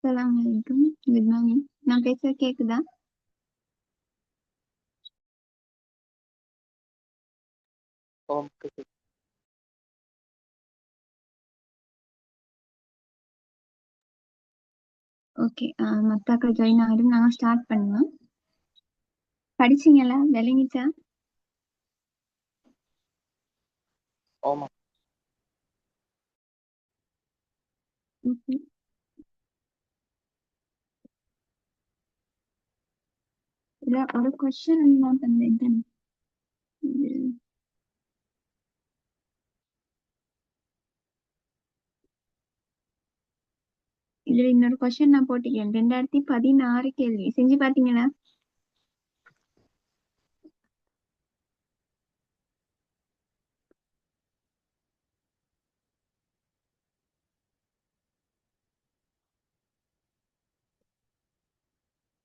அஸ்ஸலாமு அலைக்கும். Good morning. நான் பேசுறது கேக்குதா? ஓகே. ஓகே. மத்தாக்கள் ஜாயின் ஆகிடும். நாங்கள் ஸ்டார்ட் பண்ணுவோம். படிச்சீங்களா? விளங்கிச்சா? ஆமா. ஓகே. இதுல ஒரு கொஸ்டின் நான் தந்தேன். இதுல இன்னொரு கொஸ்டின் நான் போட்டிருக்கேன். 2016 கேள்வி செஞ்சு பாத்தீங்களா?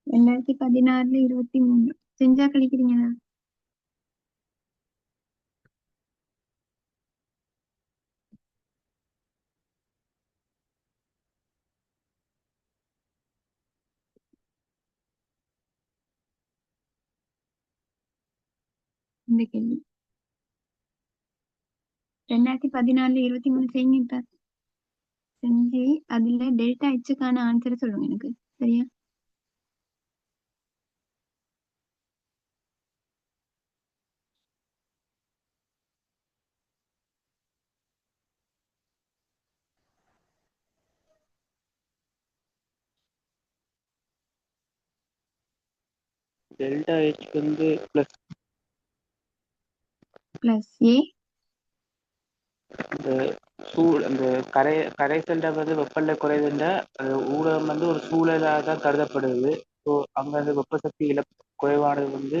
ரெண்டாயிரத்தி 23 செஞ்சா கழிக்கிறீங்களா? இந்த கேள்வி 2016 செய்யுங்க. இப்ப செஞ்சு அதுல டெல்டா ஹெச்சுக்கான ஆன்சரை சொல்லுங்க எனக்கு. சரியா? டெல்டா H வந்து பிளஸ் ஏ இந்த அந்த கரைசல்ல வந்து வெப்பநிலை குறைவுன்ற ஊடகம் வந்து ஒரு சூழலாக தான் கருதப்படுது. ஸோ அங்க அந்த வெப்ப சக்தி குறைவானது வந்து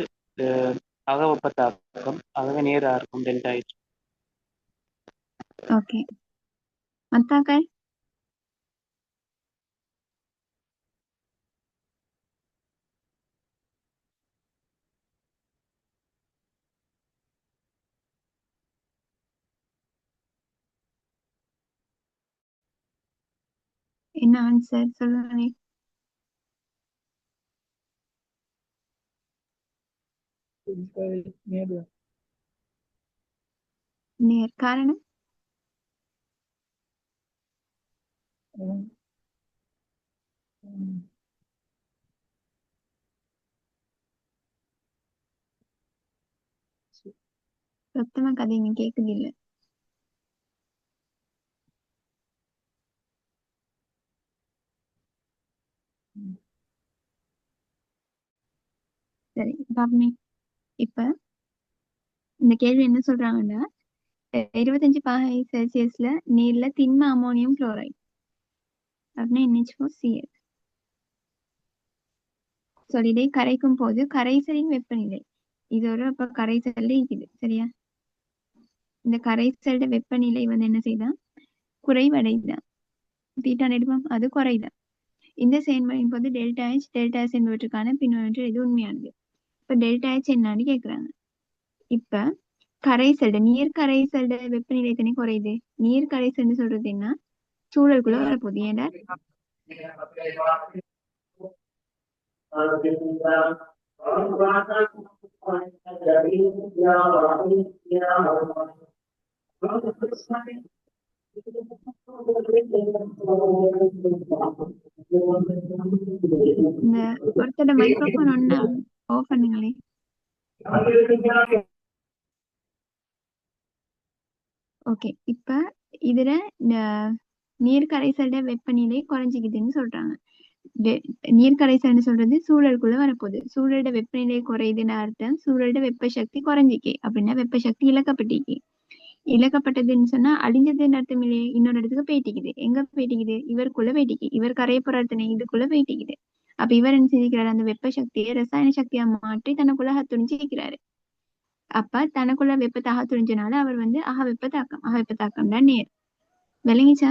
அக வெப்பத்தாக்கம், ஆகவே நேராக இருக்கும் டெல்டா H. ஓகே. மத்தாக்கள் என்ன ஆன்சர் சொல்லுங்க. நேர் காரணம் சத்தமா கதைங்க கேக்குது இல்ல. சரி பாப்பமே. இப்ப இந்த கேள்வி என்ன சொல்றாங்கன்னா 25 பாகை செல்சியஸ்ல நீர்ல திண்ம அமோனியம் குளோரைடு அப்படின்னா NH4Cl சொல்லிடை கரைக்கும் போது கரைசலின் வெப்பநிலை இதோட இப்ப கரைசல்ல இருக்குது. சரியா? இந்த கரைசல்ட வெப்பநிலை வந்து என்ன செய்தான்? குறைவடைதான். தீட்டா நெடுப்பம் அது குறைதான். இந்த செயல்முறையின் போது டெல்டா H என்பவற்றுக்கான பின்னொன்று இது உண்மையானது. இப்ப டெல்டா H என்னன்னு கேக்குறாங்க. இப்ப நீர் கரைசல்ட வெப்பநிலை தானே குறையுது. நீர் கரைசல்னு சொல்றது என்ன? சூழலுக்குள்ள வரப்போகுது. ஏன்னா இந்த ஒருத்தோட மைக்ரோஃபோன் ஒண்ணு ஆஃப் பண்ணுங்களே. ஓகே. இப்ப இதுல நீர் கரைசல்ட வெப்பநிலை குறைஞ்சிக்குதுன்னு சொல்றாங்க. நீர் கரைசல்னு சொல்றது சூழலுக்குள்ள வரப்போகுது. சூழலோட வெப்பநிலை குறையுதுன்னு அர்த்தம் சூழலோட வெப்ப சக்தி குறைஞ்சிக்கு அப்படின்னா வெப்ப சக்தி இழக்கப்பட்டிருக்கு. இழக்கப்பட்டதுன்னு சொன்னா அழிஞ்சதுன்னு அர்த்தம் இல்லையே. இன்னொரு இடத்துக்கு போயிட்டிக்குது. எங்க போயிட்டிக்குது? இவருக்குள்ள போயிட்டிக்கு. இவர் கரைய போறாருத்தனை இதுக்குள்ள போயிட்டிக்குது. அப்ப இவர் என்ன செஞ்சுக்கிறாரு? அந்த வெப்ப சக்தியை ரசாயன சக்தியா மாற்றி தனக்குள்ள துணிஞ்சிக்கிறாரு. அப்ப தனக்குள்ள வெப்பத்தாக துணிஞ்சனால அவர் வந்து அக வெப்பத்தாக்கம் தான் நேர். விளங்கிச்சா?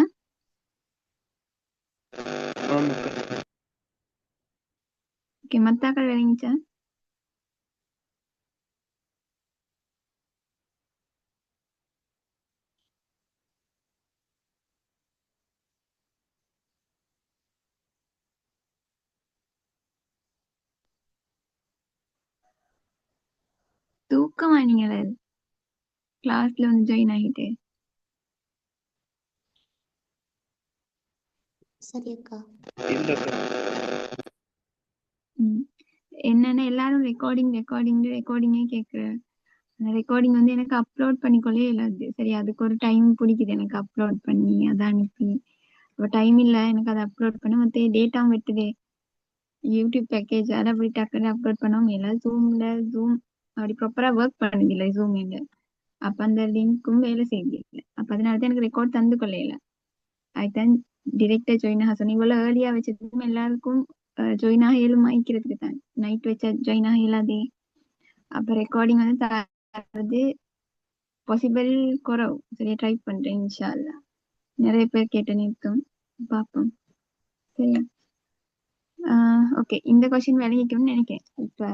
ஓகே. மத்தாக்கள் விளங்கிச்சா? தூக்கமா நீங்களே கிளாஸ்ல வந்து ஜாயின் ஆகிட்டு. சரி அக்கா. இல்லக்கா. என்னன்னா எல்லாரும் ரெக்கார்டிங்கே கேக்குற. அந்த ரெக்கார்டிங் வந்து எனக்கு அப்லோட் பண்ணிக்கொள்ளே இல்லாது. சரி, அதுக்கு ஒரு டைம் பிடிக்குது எனக்கு அப்லோட் பண்ணி அதை அனுப்பி. இப்போ டைம் இல்லை எனக்கு அதை அப்லோட் பண்ண. மற்ற டேட்டாவும் வெட்டுதே யூடியூப் பேக்கேஜ். அதை அப்படி டக்குன்னு அப்லோட் பண்ணவும் இல்லை. ஜூம் அப்படி ப்ராப்பரா ஒர்க் பண்ணதில்லை ஜூம் இல்லை. அப்ப அந்த லிங்க்கும் வேலை செய்யல. அப்ப அதனாலதான் எனக்கு ரெக்கார்ட் தந்து கொள்ளையில. அதுதான் டிரெக்டா ஜாயின் ஆக சொன்னேன். இவ்வளவு ஏர்லியா வச்சதுக்கும் எல்லாருக்கும் ஜாயின் ஆக இயலுமாய்க்கிறதுக்கு தான். நைட் வச்சா ஜாயின் ஆக இயலாதே. அப்ப ரெக்கார்டிங் வந்து தரது பாசிபிள் குறவு. சரியா, ட்ரை பண்றேன் இன்ஷா அல்லாஹ். நிறைய பேர் கேட்டு நிற்கும், பார்ப்போம். சரியா, ஓகே. இந்த கொஸ்டின் விளங்கிக்கும்னு நினைக்கிறேன். இப்ப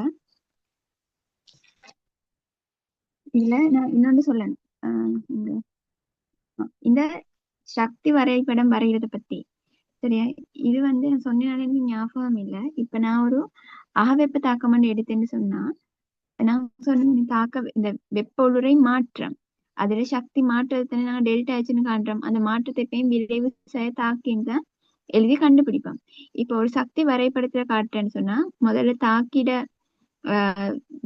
இதுல நான் இன்னொன்று சொல்லணும். இந்த சக்தி வரைபடம் வரைகிறத பத்தி. சரியா, இது வந்து நான் சொன்னேனால எனக்கு ஞாபகம் இல்லை. இப்ப நான் ஒரு அகவெப்ப தாக்கம் எடுத்தேன்னு சொன்னா, நான் சொன்ன தாக்க இந்த வெப்ப உருளை மாற்றம், அதுல சக்தி மாற்றத்தை நாங்க டெல்டா ஹெச்னு காண்றோம். அந்த மாற்றத்தை எப்பயும் விரைவு செய்ய தாக்கின்னு தான் எழுதி கண்டுபிடிப்போம். இப்ப ஒரு சக்தி வரைபடத்துல காட்டுறேன்னு சொன்னா முதல்ல தாக்கிட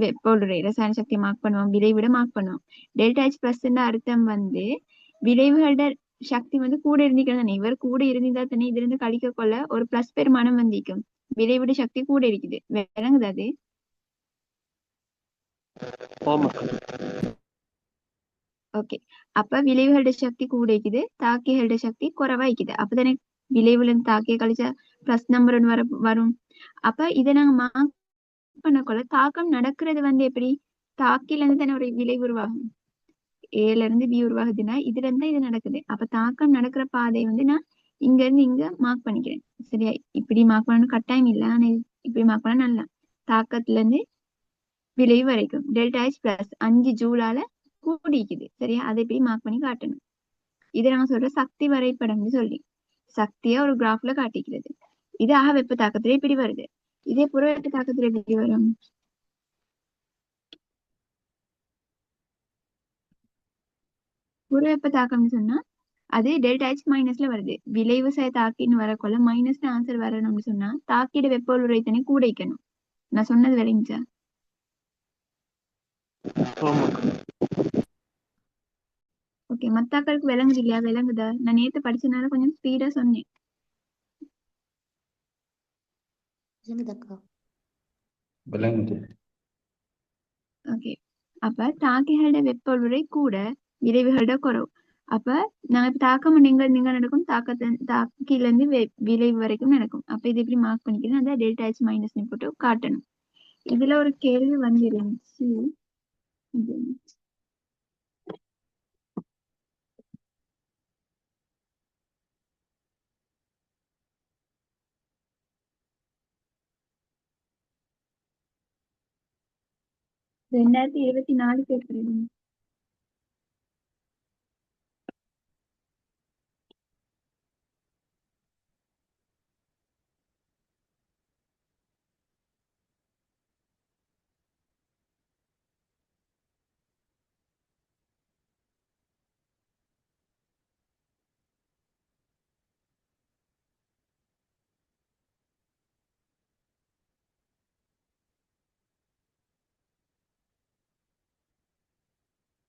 வெப்ப உருளை ரசாயன சக்தி மார்க் பண்ணுவோம், விளைவிட மார்க் பண்ணுவோம். டெல்டா ஹெச் பிளஸ் அர்த்தம் வந்து விளைவுகளோட சக்தி வந்து கூட இருந்திக்கணும். இவர் கூட இருந்திருந்தா தானே இதுல இருந்து கழிக்க கொள்ள ஒரு பிளஸ் பெருமானம் வந்திக்கும். விளைவிட சக்தி கூட இருக்குது. விளங்குது அது? ஓகே. அப்ப விளைவுகளோட சக்தி கூட இருக்குது, தாக்கிகளோட சக்தி குறைவா இருக்குது. அப்பதானே விளைவுல இருந்து தாக்கிய கழிச்சா பிளஸ் நம்பர் ஒன்று வரும். அப்ப இதை நாங்க மார்க் பண்ணக்குள்ள தாக்கம் நடக்கிறது வந்து எப்படி? தாக்கில இருந்து தானே ஒரு விளைவு உருவாகும். ஏல இருந்து பி உருவாகுதுன்னா இதுல இருந்தா இது நடக்குது. அப்ப தாக்கம் நடக்கிற பாதை வந்து நான் இங்க இருந்து இங்க மார்க் பண்ணிக்கிறேன். சரியா, இப்படி மார்க் பண்ணணும் கட்டாயம் இல்லை. ஆனா இப்படி மார்க் பண்ண நல்லா. தாக்கத்துல இருந்து விளைவு வரைக்கும் டெல்டா ஹெச் பிளஸ் 5 ஜூலால கூடிக்குது. சரியா, அதை இப்படி மார்க் பண்ணி காட்டணும். இதை நாங்க சொல்ற சக்தி வரைபடம்னு சொல்லி சக்தியா ஒரு கிராஃப்ல காட்டிக்கிறது. இது வெப்ப தாக்கத்துல இப்படி வருது. இதே புற வெப்ப தாக்கத்துல எப்படி வரும்? புற வெப்ப தாக்கம்னு சொன்னா அது டெல்டா ஹெச் மைனஸ்ல வருது. விளைவு செய்ய தாக்கின்னு வரக்குள்ள மைனஸ்ல ஆன்சர் வரணும்னு சொன்னா தாக்கிட வெப்ப உருளைத்தனை கூடைக்கணும். நான் சொன்னது விளைஞ்சா? ஓகே, மத்தாக்களுக்கு விளங்குது இல்லையா? விளங்குதா? நான் நேத்து படிச்சனால கொஞ்சம் ஸ்பீடா சொன்னேன். விளங்குது. ஓகே. அப்ப தாக்கிகளோட வெப்ப உருளை கூட விளைவுகளோட குறைவு. அப்ப நாங்க இப்ப தாக்கம் நீங்க நடக்கும், தாக்கில இருந்து விளைவு வரைக்கும் நடக்கும். அப்ப இது எப்படி மார்க் பண்ணிக்கிறேன்? அதான் டெல்டா ஹெச் மைனஸ் போட்டு காட்டணும். இதுல ஒரு கேள்வி வந்துருந்துச்சு. ரெண்டாயிரத்தி 24 கேட்கிறேன்.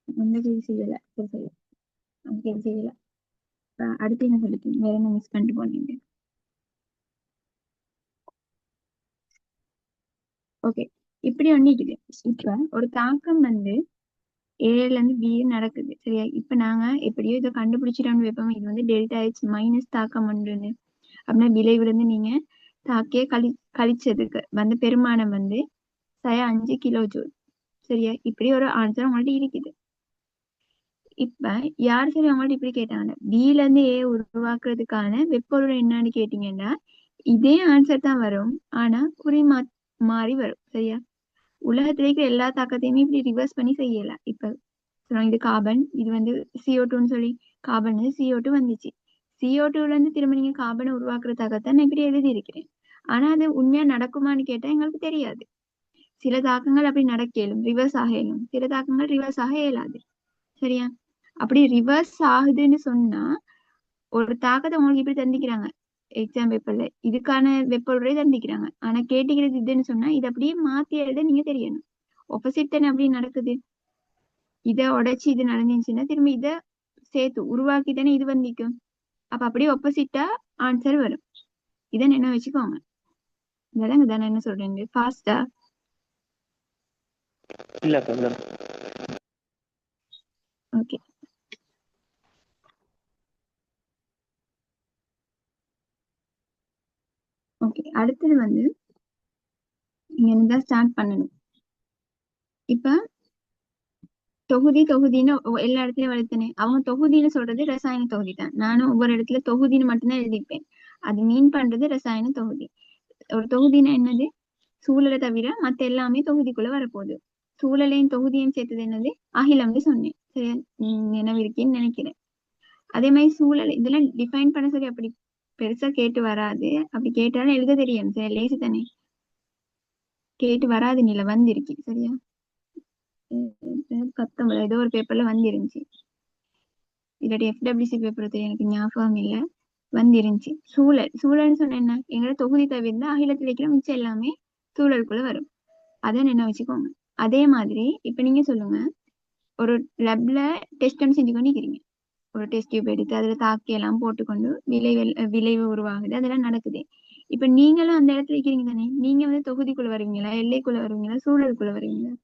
அந்த கேள்வி செய்யல. அந்த கேள்வி செய்யல. அடுத்து என்ன சொல்லிருக்கீங்க? வேற என்ன மிஸ் பண்ணிட்டு போனீங்க? ஓகே, இப்படி ஒண்ணிக்குது. இப்ப ஒரு தாக்கம் வந்து ஏல இருந்து பி நடக்குது. சரியா, இப்ப நாங்க எப்படியோ இதை கண்டுபிடிச்சிட்டோம்னு வைப்போம். இது வந்து டெல்டா ஹெச் மைனஸ் தாக்கம் ஒன்றுன்னு. அப்படின்னா விளைவுல இருந்து நீங்க தாக்கிய கழிச்சதுக்கு வந்து பெருமானம் வந்து 5 கிலோ ஜூல். சரியா, இப்படி ஒரு ஆன்சர் உங்கள்ட்ட இருக்குது. இப்ப யார் சரி அவங்கள்ட்ட இப்படி கேட்டாங்க, பில இருந்து ஏ உருவாக்குறதுக்கான வெப்பொருள் என்னன்னு கேட்டீங்கன்னா இதே ஆன்சர் தான் வரும். ஆனா குறி மாறி வரும். சரியா, உலகத்துல இருக்கிற எல்லா தாக்கத்தையுமே இப்படி ரிவர்ஸ் பண்ணி செய்யலாம். இப்ப இது கார்பன், இது வந்து CO2ன்னு சொல்லி கார்பன் CO2 வந்துச்சு. CO2ல இருந்து திரும்ப நீங்க கார்பனை உருவாக்குற தாக்கத்தை நான் இப்படி எழுதி இருக்கிறேன். ஆனா அது உண்மையா நடக்குமான்னு கேட்டா எங்களுக்கு தெரியாது. சில தாக்கங்கள் அப்படி நடக்க இயலும், ரிவர்ஸ் ஆக இயலும். சில தாக்கங்கள் ரிவர்ஸ் ஆக இயலாது. சரியா? அப்படி ரிவர்ஸ் ஆகுதுன்னு சொன்னா ஒரு தாக்கத்தை உங்களுக்கு இப்படி தந்திக்கிறாங்க எக்ஸாம் பேப்பர்ல, இதுக்கான வெப்பொருளை தந்திக்கிறாங்க. ஆனா கேட்டுக்கிறது இதுன்னு சொன்னா இது அப்படியே மாத்தி எழுத நீங்க தெரியணும். ஆப்போசிட் தானே அப்படி நடக்குது. இதை உடைச்சு இது நடந்துச்சுன்னா திரும்பி இதை சேர்த்து உருவாக்கி தானே இது வந்திக்கும். அப்ப அப்படியே ஆப்போசிட்டா ஆன்சர் வரும். இதை என்ன வச்சுக்கோங்க. விலங்கு தானே என்ன சொல்றேன் ஃபாஸ்டா? இல்ல ஓகே. ஓகே, அடுத்தது வந்து நீங்க என்ன ஸ்டார்ட் பண்ணணும். இப்ப தொகுதின்னு எல்லா இடத்துலயும் வளர்த்தனே, அவங்க தொகுதின்னு சொல்றது ரசாயன தொகுதி தான். நானும் ஒவ்வொரு இடத்துல தொகுதின்னு மட்டும்தான் எழுதிப்பேன். அது மீன் பண்றது ரசாயன தொகுதி. ஒரு தொகுதினா என்னது? சூழலை தவிர மத்த எல்லாமே தொகுதிக்குள்ள வரப்போகுது. சூழலையும் தொகுதியும் சேர்த்தது என்னது? அகிலம்னு சொன்னேன். சரியா? நினைவிருக்கேன்னு நினைக்கிறேன். அதே மாதிரி சூழல் இதெல்லாம் டிஃபைன் பண்ண சொல்லி அப்படி பெருசா கேட்டு வராது. அப்படி கேட்டாலும் எழுத தெரியும். சரி, லேசி தானே. கேட்டு வராது, நீல வந்திருக்கு. சரியா? 19 ஏதோ ஒரு பேப்பர்ல வந்திருந்துச்சு. இல்லாட்டி FWC பேப்பர் தெரியும், எனக்கு ஞாபகம் இல்ல. வந்திருந்துச்சு. சூழல்னு சொன்ன என்ன? எங்களோட தொகுதி தவிர்த்து அகிலத்தில் வைக்கிற மிச்சம் எல்லாமே சூழலுக்குள்ள வரும். அதை என்ன வச்சுக்கோங்க. அதே மாதிரி இப்ப நீங்க சொல்லுங்க, ஒரு லேப்ல டெஸ்ட் செஞ்சு கொண்டு இருக்கிறீங்க. ஒரு டெஸ்ட் டியூப் எடுத்து அதுல தாக்கி எல்லாம் போட்டுக்கொண்டு விளைவு உருவாகுது, அதெல்லாம் நடக்குது. இப்ப நீங்களும் அந்த இடத்துல இருக்கிறீங்க தானே. நீங்க வந்து தொகுதிக்குள்ள வருவீங்களா, எல்லைக்குள்ள வருவீங்களா, சூழலுக்குள்ள வருவீங்களா?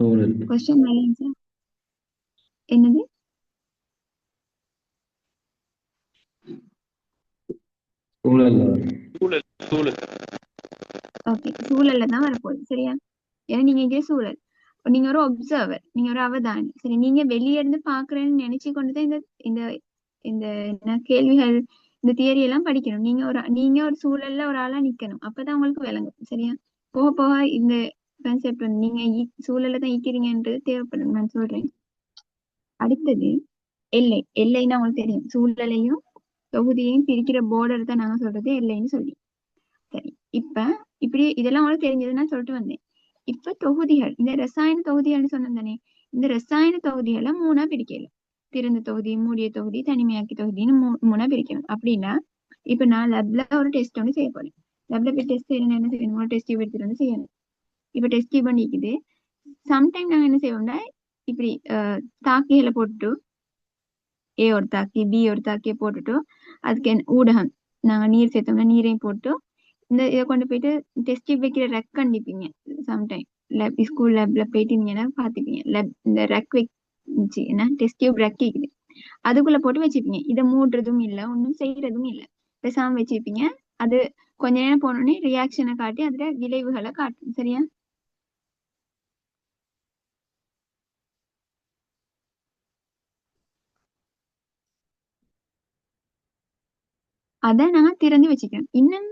சூழல் கொஸ்டின் நல்லா என்னது? சூழல் ஓகே, சூழல்ல தான் வரப்போகுது. சரியா? ஏன்னா நீங்க இதே சூழல், நீங்க ஒரு ஒப்சர்வர், நீங்க ஒரு அவதானி. சரி, நீங்க வெளியே இருந்து பாக்குறேன்னு நினைச்சு கொண்டுதான் இந்த இந்த இந்த என்ன கேள்விகள், இந்த தியரி எல்லாம் படிக்கணும். நீங்க ஒரு சூழல்ல ஒரு ஆளா நிக்கணும். அப்பதான் உங்களுக்கு விளங்கும். சரியா? போக போக இந்த கான்செப்ட் வந்து நீங்க சூழல்ல தான் ஈக்கிறீங்கன்றது தேவைப்படும். நான் சொல்றேன். அடுத்தது எல்லைன்னா உங்களுக்கு தெரியும். சூழலையும் தொகுதியையும் பிரிக்கிற பார்டர் தான் நாங்க சொல்றது எல்லைன்னு சொல்லி. சரி, இப்ப இப்படி இதெல்லாம் உங்களுக்கு தெரிஞ்சதுன்னா சொல்லிட்டு வந்தேன். இப்ப தொகுதிகள், இந்த ரசாயன தொகுதிகள்னு சொன்னேன் தானே. இந்த ரசாயன தொகுதிகளை மூணா பிரிக்கலாம். திறந்த தொகுதி, மூடிய தொகுதி, தனிமையாக்கி தொகுதின்னு மூணா பிரிக்கணும். அப்படின்னா இப்ப நான் லேப்ல ஒரு டெஸ்ட் ஒன்று செய்ய போறேன். லேப்ல போய் டெஸ்ட் செய்யணும், என்ன செய்யணும்? ஒரு டெஸ்ட் டியூப் எடுத்துட்டு வந்து செய்யணும். இப்ப டெஸ்ட் டியூப் பண்ணிக்குது. சம்டைம் நாங்க என்ன செய்வோம்னா இப்படி தாக்கிகளை போட்டுட்டு ஒரு தாக்கி பி ஒரு தாக்கியை போட்டுட்டு அதுக்கு ஊடகம் நாங்க நீர் சேர்த்தோம்னா நீரையும் போட்டு இதை கொண்டு போயிட்டு டெஸ்ட் டியூப் வைக்கிற ரெக் கண்டிப்பீங்க. சம்டைம் ஸ்கூல் லேப்ல போயிட்டீங்கன்னா பாத்துப்பீங்க. இந்த ரெக் வச்சு என்ன டெஸ்ட் டியூப் ரெக் இருக்குது, அதுக்குள்ள போட்டு வச்சுப்பீங்க. இதை மூடுறதும் இல்லை, ஒன்றும் செய்யறதும் இல்லை, பேசாம வச்சுப்பீங்க. அது கொஞ்ச நேரம் போனோடனே ரியாக்ஷனை காட்டி அதுல விளைவுகளை காட்டும். சரியா? அதை நாங்க திறந்து வச்சுக்கணும். இன்னும்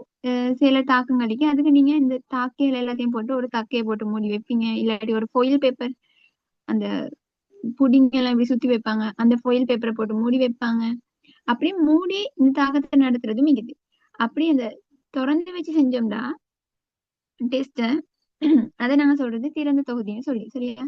சில தாக்கங்களுக்கு அதுக்கு நீங்க இந்த தாக்கைகள் எல்லாத்தையும் போட்டு ஒரு தக்கையை போட்டு மூடி வைப்பீங்க. இல்லாட்டி ஒரு foil பேப்பர், அந்த புடிங்க எல்லாம் இப்படி சுத்தி வைப்பாங்க, அந்த foil பேப்பரை போட்டு மூடி வைப்பாங்க. அப்படியே மூடி இந்த தாக்கத்தை நடத்துறதும் இருக்குது. அப்படி அந்த திறந்து வச்சு செஞ்சோம்னா டெஸ்ட, அதை நாங்க சொல்றது திறந்த தொகுதின்னு சொல்லி. சரியா?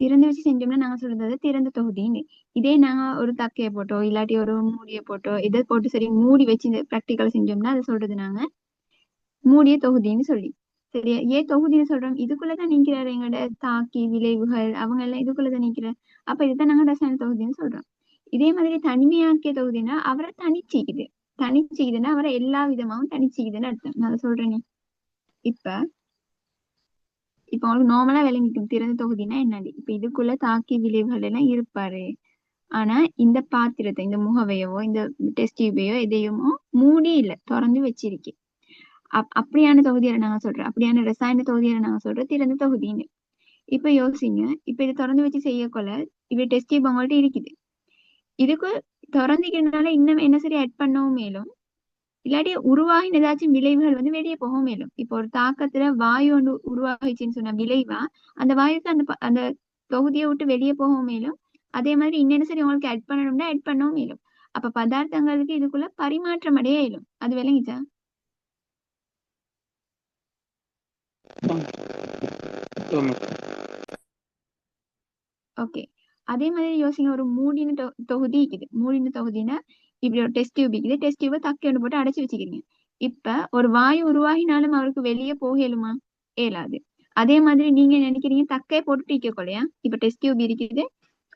திறந்து வச்சு செஞ்சோம்னா நாங்க சொல்றது திறந்த தொகுதின்னு. இதே நாங்க ஒரு தக்கையை போட்டோ இல்லாட்டி ஒரு மூடியை போட்டோ இதை போட்டு சரி மூடி வச்சு இந்த ப்ராக்டிக்கல் செஞ்சோம்னா அதை சொல்றது நாங்க மூடிய தொகுதின்னு சொல்லி. சரியா? ஏன் தொகுதின்னு சொல்றோம்? இதுக்குள்ளதான் நீக்கிறாரு எங்களோட தாக்கி விளைவுகள், அவங்க எல்லாம் இதுக்குள்ளதான் நீக்கிறார். அப்ப இதுதான் நாங்க ரசாயன தொகுதின்னு சொல்றோம். இதே மாதிரி தனிமையாக்கிய தொகுதினா அவரை தனிச்சிக்குது. தனிச்சிக்குதுன்னா அவரை எல்லா விதமாவும் தனிச்சிக்குதுன்னு அர்த்தம். நான் அதை சொல்றேனே. இப்ப அவங்களுக்கு நார்மலா விளங்கிக்கும் திறந்த தொகுதினா என்னடி. இப்ப இதுக்குள்ள தாக்கி விளைவுகள் எல்லாம் இருப்பாரு. ஆனா இந்த பாத்திரத்தை, இந்த முகவையவோ இந்த டெஸ்ட் டியூபையோ எதையுமோ மூடி இல்ல, திறந்து வச்சிருக்கு. அப்படியான தொகுதியை நாங்க சொல்றோம், அப்படியான ரசாயன தொகுதியை நாங்க சொல்றோம் திறந்த தொகுதின்னு. இப்ப யோசிங்க, இப்ப இதை திறந்து வச்சு செய்யக்கொள்ள இப்ப டெஸ்ட் டியூப் உங்கள்ட்ட இருக்குது. இதுக்கு திறந்துக்கிறதுனால இன்னும் என்ன சரி ஆட் பண்ணவும் மேலும், இல்லாட்டி உருவாகின ஏதாச்சும் விளைவுகள் வந்து வெளியே போகவும் மேலும். இப்போ ஒரு தாக்கத்துல வாயு ஒன்று உருவாகிச்சுன்னு சொன்ன விளைவா அந்த வாயுக்கு அந்த தொகுதியை விட்டு வெளியே போகவும் மேலும். அதே மாதிரி இன்னும் சரி உங்களுக்கு ஆட் பண்ணணும்னா ஆட் பண்ணவும் மேலும். அப்ப பதார்த்தங்களுக்கு இதுக்குள்ள பரிமாற்றம் அடைய இயலும். அது விளங்கிச்சா? ஓகே. அதே மாதிரி யோசிங்க, ஒரு மூடின தொகுதி இருக்குது. மூடின தொகுதினா இப்படி ஒரு டெஸ்ட் டியூப் இருக்குது. டெஸ்ட் டியூபை தக்கி ஒன்று போட்டு அடைச்சு வச்சுக்கிறீங்க. இப்ப ஒரு வாயு உருவாகினாலும் அவருக்கு வெளியே போகலுமா? இயலாது. அதே மாதிரி நீங்க நினைக்கிறீங்க தக்கையை போட்டு டீக்க கொள்ளையா? இப்ப டெஸ்ட் டியூப் இருக்குது.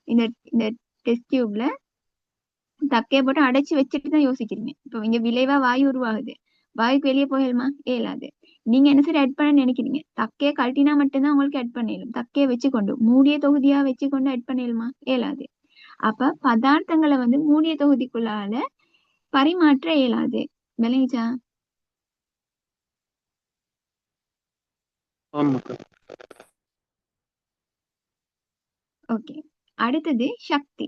இந்த இந்த டெஸ்ட் டியூப்ல தக்கையை போட்டு அடைச்சு வச்சுட்டு தான் யோசிக்கிறீங்க. இப்ப இங்க விளைவா வாயு உருவாகுது. வாயுக்கு வெளியே போகலுமா? இயலாது. நீங்க என்ன சரி ஆட் பண்ண நினைக்கிறீங்க? தக்கையை கழட்டினா மட்டும்தான் உங்களுக்கு ஆட் பண்ணிடலும். தக்கையை வச்சுக்கொண்டு மூடிய தொகுதியா வச்சுக்கொண்டு ஆட் பண்ணிடலுமா? இயலாது. அப்ப பதார்த்தங்களை வந்து மூடிய தொகுதிக்குள்ளால பரிமாற்ற இயலாது. விளங்கிச்சா? ஓகே. அடுத்தது சக்தி.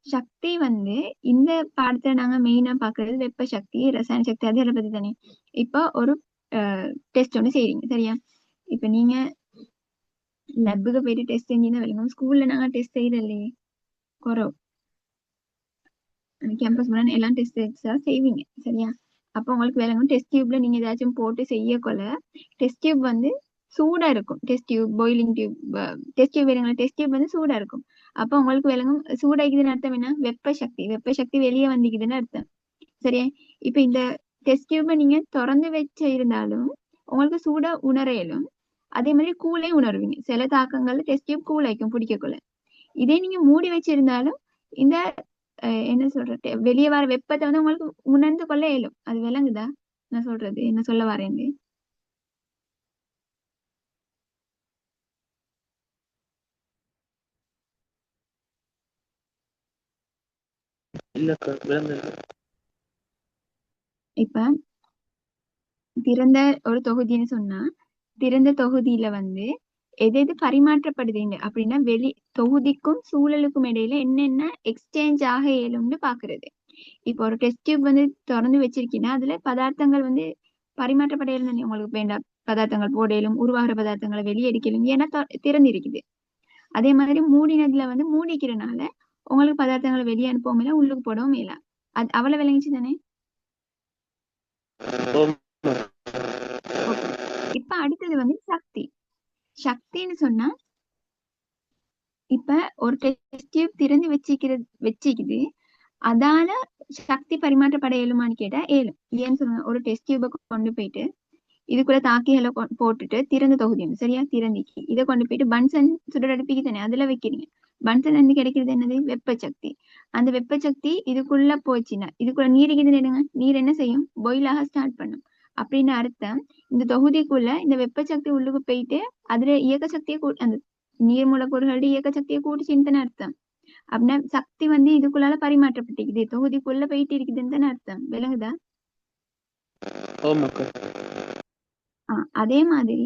சக்தி வந்து இந்த பாடத்துல நாங்க மெயினா பாக்குறது வெப்ப சக்தி, ரசாயன சக்தி, அதை பத்தி தானே. இப்ப ஒரு டெஸ்ட் ஒண்ணு செய்றீங்க, சரியா? இப்ப நீங்க லெப்புக்கு போயிட்டு டெஸ்ட் செஞ்சீங்கன்னா விளங்கும். ஸ்கூல்ல நாங்க டெஸ்ட் செய்யறது இல்லையே, குறவு. கேம்பஸ் முன்னாடி எல்லாம் டெஸ்ட் செய்வீங்க, சரியா? அப்போ உங்களுக்கு விளங்கும். டெஸ்ட் டியூப்ல நீங்க ஏதாச்சும் போட்டு செய்யக்கொள்ள டெஸ்ட் டியூப் வந்து சூடா இருக்கும். Test tube, boiling tube, test tube வேணுங்களா? டெஸ்ட் டியூப் வந்து சூடா இருக்கும். அப்போ உங்களுக்கு விளங்கும். சூடாக்குதுன்னு அர்த்தம் என்ன? வெப்ப சக்தி. வெப்ப சக்தி வெளியே வந்துக்குதுன்னு அர்த்தம், சரியா? இப்ப இந்த டெஸ்ட் டியூபை நீங்க திறந்து வச்சு இருந்தாலும் உங்களுக்கு சூடா உணர இயலும். அதே மாதிரி கூலை உணர்வீங்க. சில தாக்கங்கள்ல டெஸ்ட் டியூப் கூலாய்க்கும் பிடிக்கக்குள்ள. இதே நீங்க மூடி வச்சிருந்தாலும் இந்த என்ன சொல்றது, வெளியே வர வெப்பத்தை வந்து உங்களுக்கு உணர்ந்து கொள்ள இயலும். அது விளங்குதா நான் சொல்றது என்ன சொல்ல வரேன்? இல்லக்கா விளங்குது. இப்ப திறந்த ஒரு தொகுதின்னு சொன்னா, திறந்த தொகுதியில வந்து எது எது பரிமாற்றப்படுதுங்க அப்படின்னா வெளி தொகுதிக்கும் சூழலுக்கும் இடையில என்னென்ன எக்ஸ்சேஞ்ச் ஆக இயலும்னு பாக்குறது. இப்போ ஒரு டெஸ்ட் டியூப் வந்து திறந்து வச்சிருக்கீங்கன்னா அதுல பதார்த்தங்கள் வந்து பரிமாற்றப்படையிலும் உங்களுக்கு வேண்டாம். பதார்த்தங்கள் போடையிலும் உருவாகிற பதார்த்தங்களை வெளியெடுக்கலும், ஏன்னா திறந்து இருக்குது. அதே மாதிரி மூடினதுல வந்து மூடிக்கிறனால உங்களுக்கு பதார்த்தங்களை வெளியே அனுப்பவும் இல்லை, உள்ளுக்கு போடவும் இல்லை. அது அவ்வளவு விளங்கிச்சு தானே? இப்ப அடுத்தது வந்து சக்தி. சக்தின்னு சொன்னா இப்ப ஒரு டெஸ்ட் டியூப் திறந்து வச்சுக்குது. அதால சக்தி பரிமாற்றப்பட இயலுமான்னு கேட்டா இயலும். ஏன்னு சொன்னா ஒரு டெஸ்ட் டியூபை கொண்டு போயிட்டு இதுக்குள்ள தாக்கிகளை போட்டுட்டு திறந்த தொகுதி ஒன்று, சரியா? திறந்திக்கு இதை கொண்டு போயிட்டு பன்சன் சுடர் அடுப்பிக்கு தானே அதுல வைக்கிறீங்க. பன்சன் வந்து கிடைக்கிறது என்னது? வெப்ப சக்தி. அந்த வெப்ப சக்தி இதுக்குள்ள போச்சுன்னா இதுக்குள்ள நீர் இருக்குது எடுங்க. நீர் என்ன செய்யும்? பாயில் ஸ்டார்ட் பண்ணும். அப்படின்னு அர்த்தம் இந்த தொகுதிக்குள்ள இந்த வெப்ப சக்தி உள்ளுக்கு போயிட்டு அதுல இயக்க சக்தியை அந்த நீர் மூலக்கூறுகளுடைய இயக்க சக்தியை கூட்டிச்சுன்னு அர்த்தம். அப்படின்னா சக்தி வந்து இதுக்குள்ளால பரிமாற்றப்பட்டிருக்குது, தொகுதிக்குள்ள போயிட்டு இருக்குதுன்னு அர்த்தம். விளங்குதா? அதே மாதிரி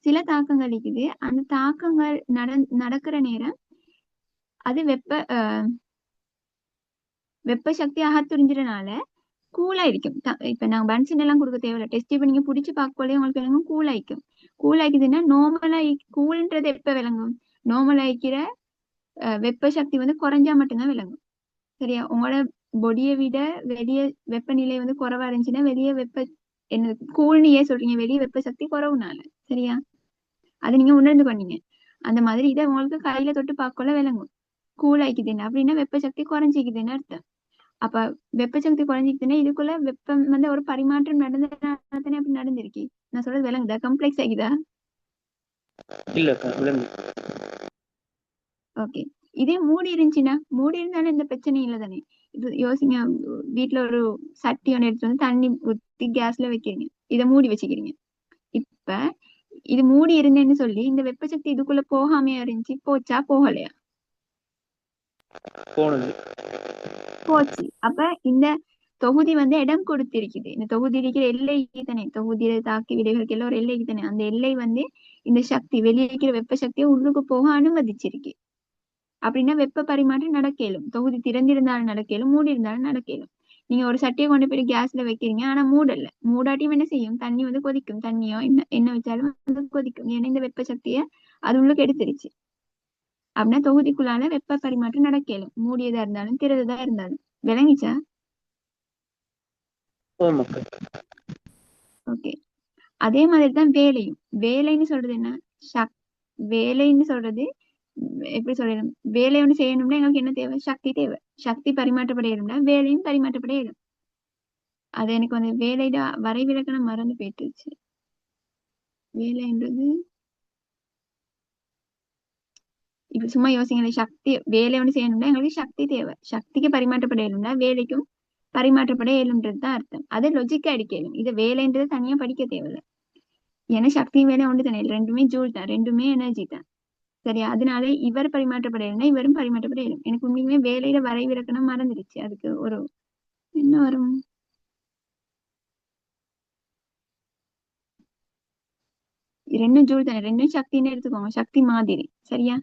சில தாக்கங்கள் இருக்குது. அந்த தாக்கங்கள் நடக்கிற நேரம் அது வெப்ப சக்தி அகத்துறிஞ்சதுனால கூலா இருக்கும். இப்ப நாங்க பன்சன் எல்லாம் கொடுக்க தேவையில்ல. டெஸ்ட் இப்ப நீங்க புடிச்சு பார்க்கலே உங்களுக்கு விளங்கும். கூலாய்க்கும். கூலாய்க்குதுன்னா நோமலா கூல்ன்றது எப்ப விளங்கும்? நோமலாய்க்கிற வெப்ப சக்தி வந்து குறைஞ்சா மட்டும்தான் விளங்கும், சரியா? உங்களோட பொடியை விட வெளியே வெப்பநிலை வந்து குறைவா இருந்துச்சுன்னா வெளியே என்ன கூழ்னு ஏன் சொல்றீங்க? வெளியே வெப்ப சக்தி குறைவுனால, சரியா? அதை நீங்க உணர்ந்து பண்ணீங்க. அந்த மாதிரி இதை உங்களுக்கு கையில தொட்டு பார்க்கல விளங்கும். கூல் ஆயிக்குதுன்னு அப்படின்னா வெப்ப சக்தி குறைஞ்சிக்குதுன்னு அர்த்தம். அப்ப வெப்ப சக்தி குறைஞ்சிக்குதுன்னா இதுக்குள்ள வெப்பம் வந்து ஒரு பரிமாற்றம் நடந்ததானே அப்படி நடந்திருக்கு. நான் சொல்றது விளங்குதா? கம்ப்ளெக்ஸ் ஆகிதா? இல்லக்கா விளங்கு. ஓகே. இதே மூடி இருந்துச்சுன்னா, மூடி இருந்தாலும் எந்த பிரச்சனையும் இல்லை தானே. இது யோசிங்க, வீட்டுல ஒரு சட்டி ஒன்று எடுத்து வந்து தண்ணி ஊத்தி கேஸ்ல வைக்கிறீங்க, இதை மூடி வச்சுக்கிறீங்க. இப்ப இது மூடி இருந்தேன்னு சொல்லி இந்த வெப்ப சக்தி இதுக்குள்ள போகாமையா இருந்துச்சு? போச்சா போகலையா? போனது. போச்சு. அப்ப இந்த தொகுதி வந்து இடம் கொடுத்திருக்குது. இந்த தொகுதி இருக்கிற எல்லைக்கு தானே, தொகுதியில தாக்கி விடைகளுக்கு எல்லாம் ஒரு எல்லைக்கு தானே, அந்த எல்லை வந்து இந்த சக்தி வெளியே இருக்கிற வெப்ப சக்தியை உள்ளுக்கு போக அனுமதிச்சிருக்கு. அப்படின்னா வெப்ப பரிமாற்றம் நடக்கலும். தொகுதி திறந்திருந்தாலும் நடக்கலும், மூடி இருந்தாலும் நடக்கலும். நீங்க ஒரு சட்டியை கொண்டு போய் கேஸ்ல வைக்கிறீங்க, ஆனா மூடல. மூடாட்டியும் என்ன செய்யும்? தண்ணி வந்து கொதிக்கும். தண்ணியோ என்ன வச்சாலும் வந்து கொதிக்கும். ஏன்னா இந்த வெப்ப சக்தியை அது உள்ளுக்கு எடுத்துருச்சு. அப்படின்னா தொகுதிக்குள்ளால வெப்ப பரிமாற்றம் நடக்கலும், மூடியதா இருந்தாலும் திறந்ததா இருந்தாலும். விளங்கிச்சா? ஓகே. ஓகே. அதே மாதிரிதான் வேலையும். வேலைன்னு சொல்றது என்ன? வேலைன்னு சொல்றது எப்படி சொல்லணும்? வேலை ஒண்ணு செய்யணும்னா எங்களுக்கு என்ன தேவை? சக்தி தேவை. சக்தி பரிமாற்றப்படையணும்னா வேலையும் பரிமாற்றப்படையணும். அது எனக்கு வந்து வேலையிட வரைவிலக்கணம் மறந்து போயிட்டுருச்சு. வேலைன்றது இப்ப சும்மா யோசிங்களேன். சக்தி வேலை ஒண்ணு செய்யணும்னா எங்களுக்கு சக்தி தேவை. சக்திக்கு பரிமாற்றப்படையணும்னா வேலைக்கும் பரிமாற்றப்பட இயலும்ன்றது தான் அர்த்தம். அதை லொஜிக்கா அடிக்கலும். இது வேலைன்றது தனியா படிக்க தேவையில்லை. ஏன்னா சக்தியும் வேலை ஒன்று தானே, ரெண்டுமே ஜூல் தான், ரெண்டுமே எனர்ஜி தான். சரியா? அதனால இவர் பரிமாற்றப்படையணும்னா இவரும் பரிமாற்றப்படையணும். எனக்கு உண்மையுமே வேலையில வரைவிலக்கணம் மறந்துடுச்சு. அதுக்கு ஒரு என்ன வரும்? ரெண்டும் ஜூல் தானே, ரெண்டும் சக்தின்னு எடுத்துக்கோங்க. சக்தி மாதிரி. சரியா?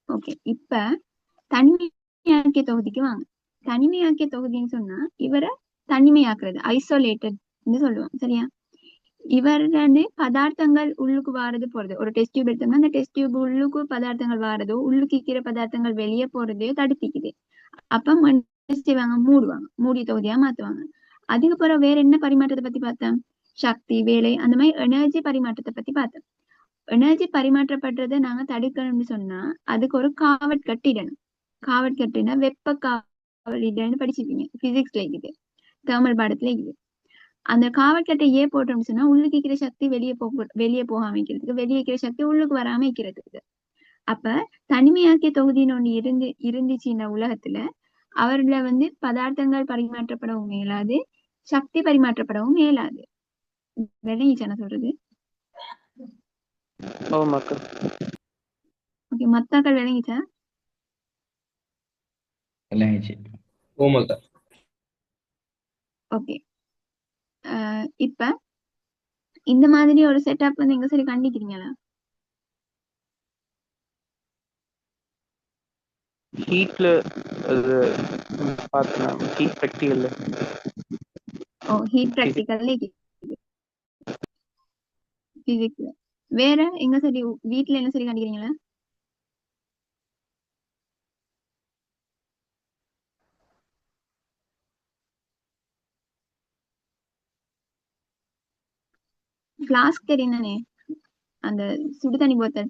ஓகே. இப்ப தனிமையாக்கிய தொகுதிக்கு வாங்க. தனிமையாக்கிய தொகுதின்னு சொன்னா இவரை தனிமையாக்குறது, ஐசோலேட்டட் சொல்லுவோம். சரியா? இவர் வந்து பதார்த்தங்கள் உள்ளுக்கு வாரது போறது. ஒரு டெஸ்ட் டியூப் எடுத்தோம்னா அந்த டெஸ்ட் டியூப் உள்ளுக்கு பதார்த்தங்கள் வாரதோ உள்ளுக்கு இருக்கிற பதார்த்தங்கள் வெளியே போறதையோ தடுத்திக்குது. அப்ப செய்வாங்க? மூடுவாங்க. மூடிய தொகுதியா மாத்துவாங்க. அதுக்கப்புறம் வேற என்ன பரிமாற்றத்தை பத்தி பார்த்தோம்? சக்தி, வேலை, அந்த மாதிரி எனர்ஜி பரிமாற்றத்தை பத்தி பார்த்தோம். எனர்ஜி பரிமாற்றப்படுறதை நாங்க தடுக்கணும்னு சொன்னா அதுக்கு ஒரு காவட் கட்டிடணும். காவட் கட்டுனா வெப்ப காவலிடன்னு படிச்சிருப்பீங்க, பிசிக்ஸ்ல இருக்குது, தேர்மல் பாடத்துல இருக்குது. அந்த காவற்கட்டை ஏன் போட்டோம்னு சொன்னா உள்ளுக்கு இருக்கிற சக்தி வெளியே போகாம வைக்கிறதுக்கு, வெளியே இருக்கிற சக்தி உள்ளுக்கு வராம வைக்கிறதுக்கு. அப்ப தனிமையாக்கிய தொகுதின்னு ஒண்ணு இருந்துச்சு இந்த உலகத்துல. அவர்ல வந்து பதார்த்தங்கள் பரிமாற்றப்படவும் மேலாது, சக்தி பரிமாற்றப்படவும் மேலாது. விளங்கிச்சா நான் சொல்றது? ஓகே. மத்தாக்கள் விளங்கிச்சா? ஓகே. இப்ப இந்த மாதிரி ஒரு செட்டப் வந்து எங்க சரி கண்டிக்கிறீங்களா? ஹீட்ல அது பார்த்தனா ஹீட் பிராக்டிகல்ல. ஹீட் பிராக்டிகல்ல பிசிக்ஸ்ல. வேற எங்க சரி வீட்ல என்ன சரி கண்டிக்கிறீங்களா? பிளாஸ்க் தெரியுதானே? அந்த சுடு தண்ணி போத்தல்.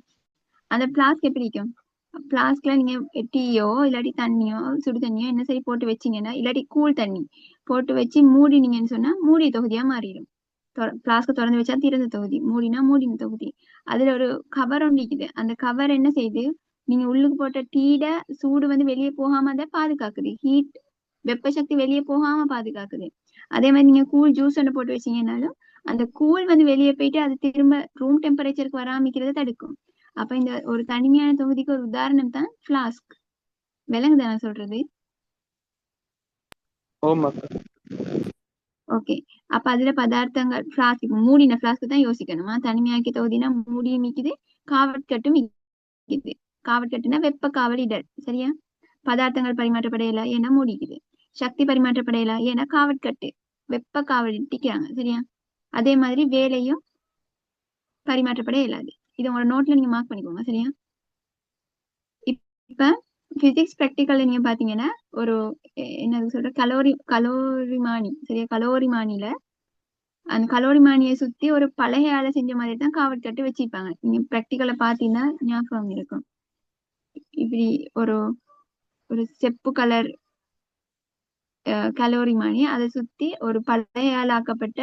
அந்த பிளாஸ்க் எப்படி இருக்கும்? பிளாஸ்க்ல நீங்க டீயோ இல்லாட்டி தண்ணியோ சுடு தண்ணியோ என்ன சரி போட்டு வச்சீங்கன்னா, இல்லாட்டி கூல் தண்ணி போட்டு வச்சு மூடினீங்கன்னு சொன்னா மூடிய தொகுதியா மாறிடும். பிளாஸ்க திறந்து வச்சா திறந்த தொகுதி, மூடினா மூடின தொகுதி. அதுல ஒரு கவர் ஒன்று இருக்குது. அந்த கவர் என்ன செய்யுது? நீங்க உள்ளுக்கு போட்ட டீட சூடு வந்து வெளியே போகாம அதை பாதுகாக்குது. ஹீட் வெப்ப சக்தி வெளியே போகாம பாதுகாக்குது. அதே மாதிரி நீங்க கூல் ஜூஸ் ஒன்று போட்டு வச்சீங்கன்னாலும் அந்த கூல் வந்து வெளியே போயிட்டு அது திரும்ப ரூம் டெம்பரேச்சருக்கு வராமிக்கிறத தடுக்கும். அப்ப இந்த ஒரு தனிமையான தொகுதிக்கு ஒரு உதாரணம் தான் பிளாஸ்க். விலங்குதான் நான் சொல்றது? ஓகே. அப்ப அதுல பதார்த்தங்கள் பிளாஸ்க், மூடின பிளாஸ்க் தான் யோசிக்கணுமா? தனிமையாக்கி தொகுதினா மூடியும் மிக்குது, காவற்கட்டும் மிக்குது. காவற்கட்டுனா வெப்ப காவலிடல். சரியா? பதார்த்தங்கள் பரிமாற்றப்படையல ஏன்னா மூடிக்குது. சக்தி பரிமாற்றப்படையல ஏன்னா காவற்கட்டு வெப்ப காவலிட்டிக்கிறாங்க. சரியா? அதே மாதிரி வேலையும் பரிமாற்றப்பட இயலாது. இது உங்களோட நோட்ல நீங்க மார்க் பண்ணிக்கோங்க. சரியா? இப்ப பிசிக்ஸ் பிராக்டிகல்ல நீங்க பாத்தீங்கன்னா ஒரு என்ன சொல்ற கலோரிமானி. சரியா? கலோரிமானில அந்த கலோரிமானியை சுத்தி ஒரு பலகையால செஞ்ச மாதிரி தான் காவட் கட்டு வச்சிருப்பாங்க. நீங்க பிராக்டிகலை பாத்தீங்கன்னா ஞாபகம் இருக்கும். இப்படி ஒரு ஒரு செப்பு கலர் கலோரிமானி, அதை சுத்தி ஒரு பலகையால் ஆக்கப்பட்ட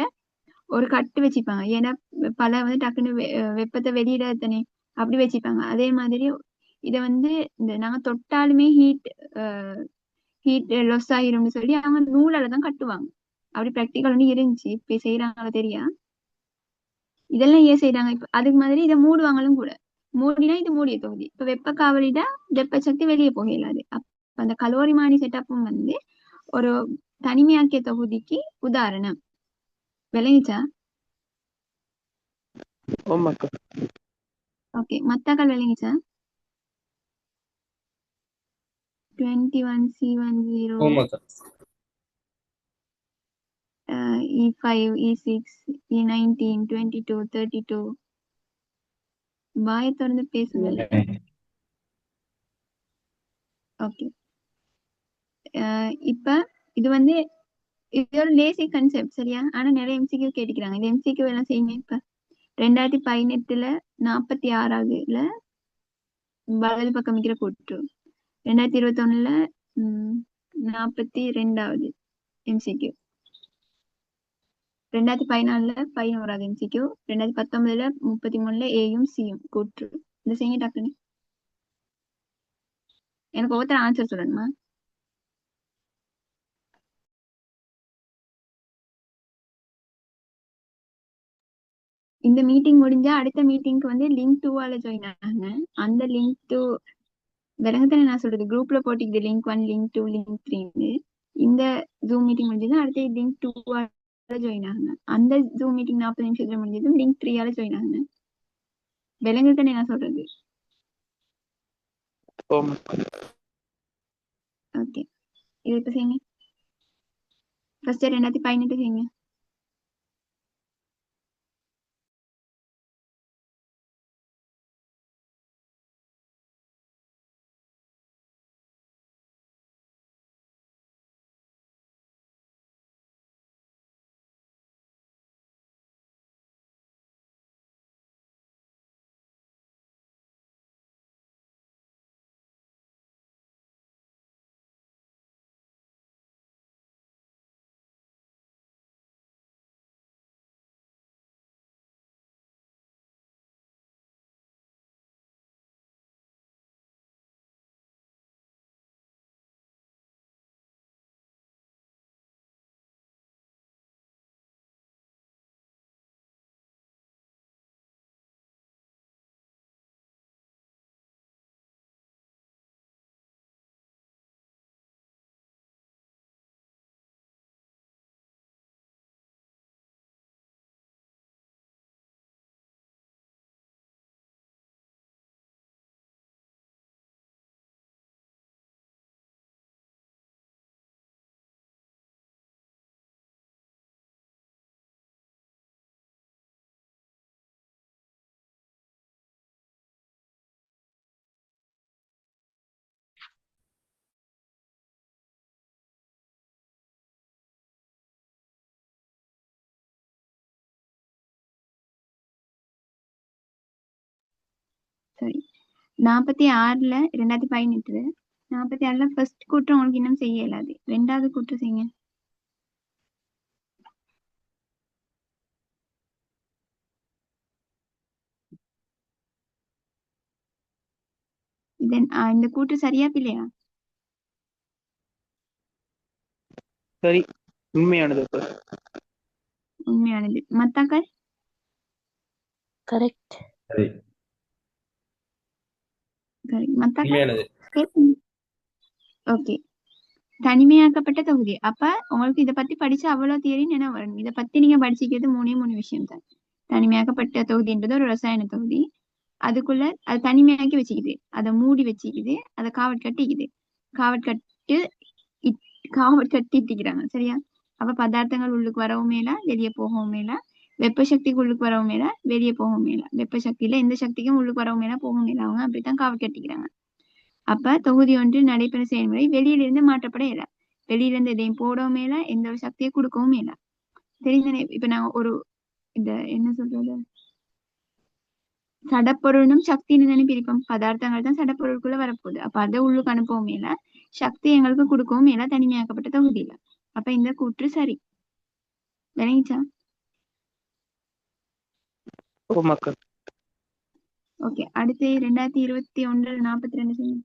ஒரு கட்டு வச்சுப்பாங்க. ஏன்னா பல வந்து டக்குன்னு வெப்பத்தை வெளியிடத்தனே அப்படி வச்சுப்பாங்க. அதே மாதிரி இத வந்து இந்த நாங்க தொட்டாலுமே ஹீட் லொஸ் ஆயிரும்னு சொல்லி அவங்க நூலால தான் கட்டுவாங்க. அப்படி பிராக்டிகல் வந்து இருந்துச்சு. இப்ப செய்யறாங்க தெரியா? இதெல்லாம் ஏன் செய்யறாங்க? இப்ப அதுக்கு மாதிரி இதை மூடுவாங்களும் கூட. மூடினா இது மூடிய தொகுதி. இப்ப வெப்ப காவலிட வெப்ப சக்தி வெளியே போக இயலாது. அப்ப அந்த கலோரிமானி செட்டப்பும் வந்து ஒரு தனிமையாக்கிய தொகுதிக்கு உதாரணம். விளங்கிச்சா? ஓமாக்கா. ஓகே, மத்தாக்கள் விளங்கிச்சா? 21C10 ஓமாக்கா. E5 E6 E19 22 32 வாயை திறந்து பேசுங்கள். ஓகே, இப்ப இது வந்து இது ஒரு லேசி கன்செப்ட் சரியா? ஆனா நிறைய எம்சிக்யூ கேட்டுக்கிறாங்க. இந்த எம்சிக்யூ எல்லாம் செய்யுங்க. இப்ப 2018 46ஆவதுல வலது பக்கம் இருக்கிற கூற்று, 2021 42வது எம்சிக்யூ, 2014 11வது எம்சிக்யூ, 2019 33 ஏயும் சியும் கூற்று. இந்த செய்யுங்க டக்குன்னு. எனக்கு ஒவ்வொருத்தர் ஆன்சர் சொல்லணுமா? இந்த மீட்டிங் முடிஞ்சா அடுத்த மீட்டிங்க்கு வந்து லிங்க் 2ஆல ஜாயின் ஆகுங்க. அந்த லிங்க் 2 விளங்கத்தானே நான் சொல்றது? குரூப்ல போட்டிக்குது லிங்க் 1 லிங்க் 2 லிங்க் 3. இந்த ஜூம் மீட்டிங் முடிஞ்சதுன்னா அடுத்த லிங்க் 2ஆல ஜாயின் ஆகுங்க. அந்த ஜூம் மீட்டிங் 40 நிமிஷத்துல முடிஞ்சதும் லிங்க் 3ஆல ஜாயின் ஆகுங்க. விளங்கத்தானே நான் சொல்றது? ஓமாக்கா. ஓகே, இது இப்ப செய்யுங்க. ஃபர்ஸ்ட் 2018 செய்யுங்க. சரி, 46ல 2018 46ல ஃபர்ஸ்ட் கூற்று உங்களுக்கு இன்னும் செய்ய இயலாது. 2வது கூற்று செய்யுங்க. இந்த கூற்று சரியா இல்லையா? சரி, உண்மையானது. உண்மையானது. மத்தாக்கள் கரெக்ட். சரி. மத்தாக்கள் உண்மையானது. ஓகே, தனிமையாக்கப்பட்ட தொகுதி. அப்ப உங்களுக்கு இத பத்தி படிச்ச அவ்வளவு தியரி என்ன வரணும்? இத பத்தி நீங்க படிச்சுக்கிறது 3 விஷயம் தான். தனிமையாக்கப்பட்ட தொகுதின்றது ஒரு ரசாயன தொகுதி. அதுக்குள்ள அது தனிமையாக்கி வச்சுக்குது, அதை மூடி வச்சுக்குது, அதை காவட் கட்டிக்குது. காவட் கட்டு காவட் கட்டிக்கிறாங்க சரியா? அப்ப பதார்த்தங்கள் உள்ளுக்கு வரவும் மேலா வெளியே போகவும் மேலா, வெப்ப சக்திக்கு உள்ளுக்கு வரவும் மேலா வெளியே போகவும் மேலா, வெப்ப சக்தியில எந்த சக்திக்கும் உள்ளுக்கு வரவும் மேலா போகவும் மேலா, அவங்க அப்படித்தான் காவட் கட்டிக்கிறாங்க. அப்ப தொகுதி ஒன்று நடைபெறும் செயல்முறை வெளியிலிருந்து மாற்றப்பட இயல. வெளியிலிருந்து எதையும் போடவும் மேல, எந்த ஒரு சக்தியை கொடுக்கவும் மேல. தெரிஞ்சனே? இப்ப நான் ஒரு இந்த என்ன சொல்றது, சடப்பொருளும் சக்தின்னு தானே பிரிப்போம். பதார்த்தங்கள் தான் சடப்பொருளுக்குள்ள வரப்போகுது. அப்ப அதை உள்ளுக்கு அனுப்பவும் மேல, சக்தி எங்களுக்கு கொடுக்கவும் மேல தனிமையாக்கப்பட்ட தொகுதியில. அப்ப இந்த கூற்று சரி. விளங்கிச்சா? ஓமாக்கா. ஓகே, அடுத்து 2021 42 செய்யுங்க.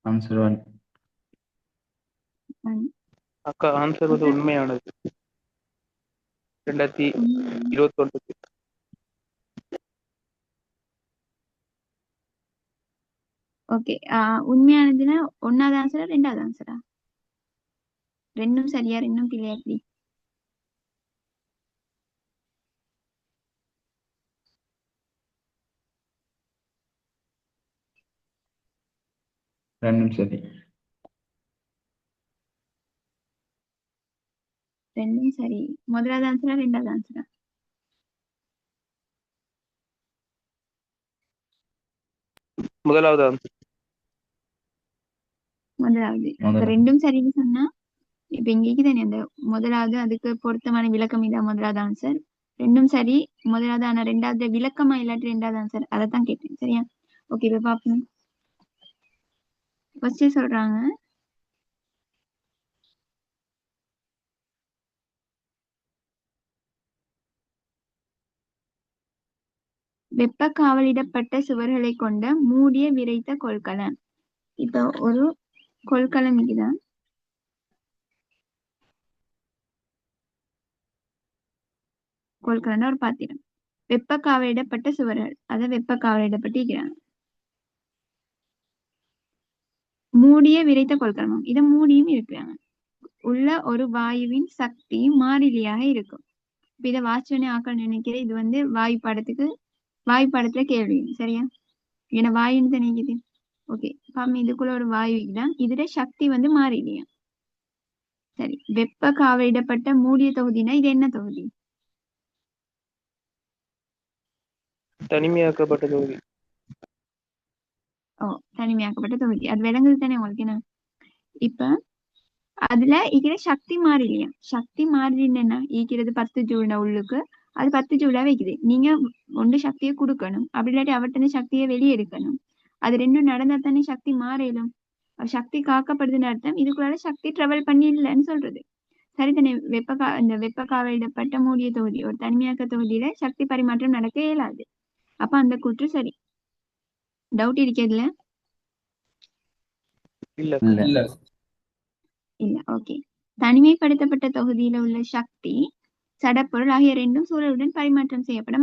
ஆன்சர் 1. அக்கா ஆன்சர் வந்து உண்மையானது 2021. ஓகே. உண்மையானதுன்னா ஒன்னாவது ஆன்சரா ரெண்டாவது ஆன்சரா? ரெண்டும் சரியா ரெண்டும் பிள்ளையா எப்படி? ரெண்டும் சரி. ரெண்டும் சரி. முதலாவது ஆன்சரா ரெண்டாவது ஆன்சரா? முதலாவது ஆன்சர். முதலாவது. இப்ப முதல்ல ரெண்டும் சரின்னு சொன்னா இப்ப இங்கேக்கு தானே அந்த முதலாவது அதுக்கு பொருத்தமான விளக்கம் இதான் முதலாவது ஆன்சர். ரெண்டும் சரி முதலாவது, ஆனா ரெண்டாவது விளக்கமா இல்லாட்டி ரெண்டாவது ஆன்சர் அதைத்தான் கேட்டேன். சரியா? ஓகே, இப்ப பாப்போம். ஃபர்ஸ்ட் சொல்றாங்க, வெப்ப காவலிடப்பட்ட சுவர்களை கொண்ட மூடிய விறைத்த கொள்கலன். இப்ப ஒரு கொள்கலன் இதுதான். கொள்கலன் ஒரு பாத்திரம். வெப்ப காவலிடப்பட்ட சுவர்கள், அத வெப்ப காவலிடப்பட்டு இருக்கிறாங்க. மூடிய விறைத்த கொள்கலன், இத மூடியும் இருக்கிறாங்க. உள்ள ஒரு வாயுவின் சக்தி மாறிலியாக இருக்கும். இப்ப இதை வாட்சனே ஆக்க நினைக்கிறேன். இது வந்து வாயு பாடத்துல கேள்வி. சரியா? ஏன்னா வாயுன்னு நினைக்குது. ஓகே, பாமி இதுக்குள்ள ஒரு வாயு தான். இதுல சக்தி வந்து மாறிலியா. சரி, வெப்ப காவலிடப்பட்ட மூடிய தொகுதினா இது என்ன தொகுதி? தனிமையாக்கப்பட்ட தொகுதி. ஓ, தனிமையாக்கப்பட்ட தொகுதி. அது விளங்குது தானே உங்களுக்கு? என்ன இப்ப அதுல இருக்கிற சக்தி மாறிலியா. சக்தி மாறிலின்னா ஈக்கிறது 10 ஜூல்னா உள்ளுக்கு அது 10 ஜூலா வைக்குது. நீங்க ஒன்று சக்தியை கொடுக்கணும், அப்படி இல்லாட்டி அவர்கிட்ட சக்தியை வெளியே எடுக்கணும். அது ரெண்டும் நடந்தா தானே சக்தி மாறிடும். சக்தி காக்கப்படுதுன்னு அர்த்தம் இதுக்குள்ளால சக்தி டிராவல் பண்ணி இல்லைன்னு சொல்றது. சரிதானே? இந்த வெப்ப காவலிடப்பட்ட மூடிய தொகுதி ஒரு தனிமையாக்க தொகுதியில சக்தி பரிமாற்றம் நடக்க இயலாது. அப்ப அந்த கூற்று சரி. டவுட் இருக்கிறதுல? இல்ல. இல்ல. ஓகே. தனிமைப்படுத்தப்பட்ட தொகுதியில உள்ள சக்தி, சடப்பொருள் ஆகிய ரெண்டும் சூழலுடன் பரிமாற்றம் செய்யப்பட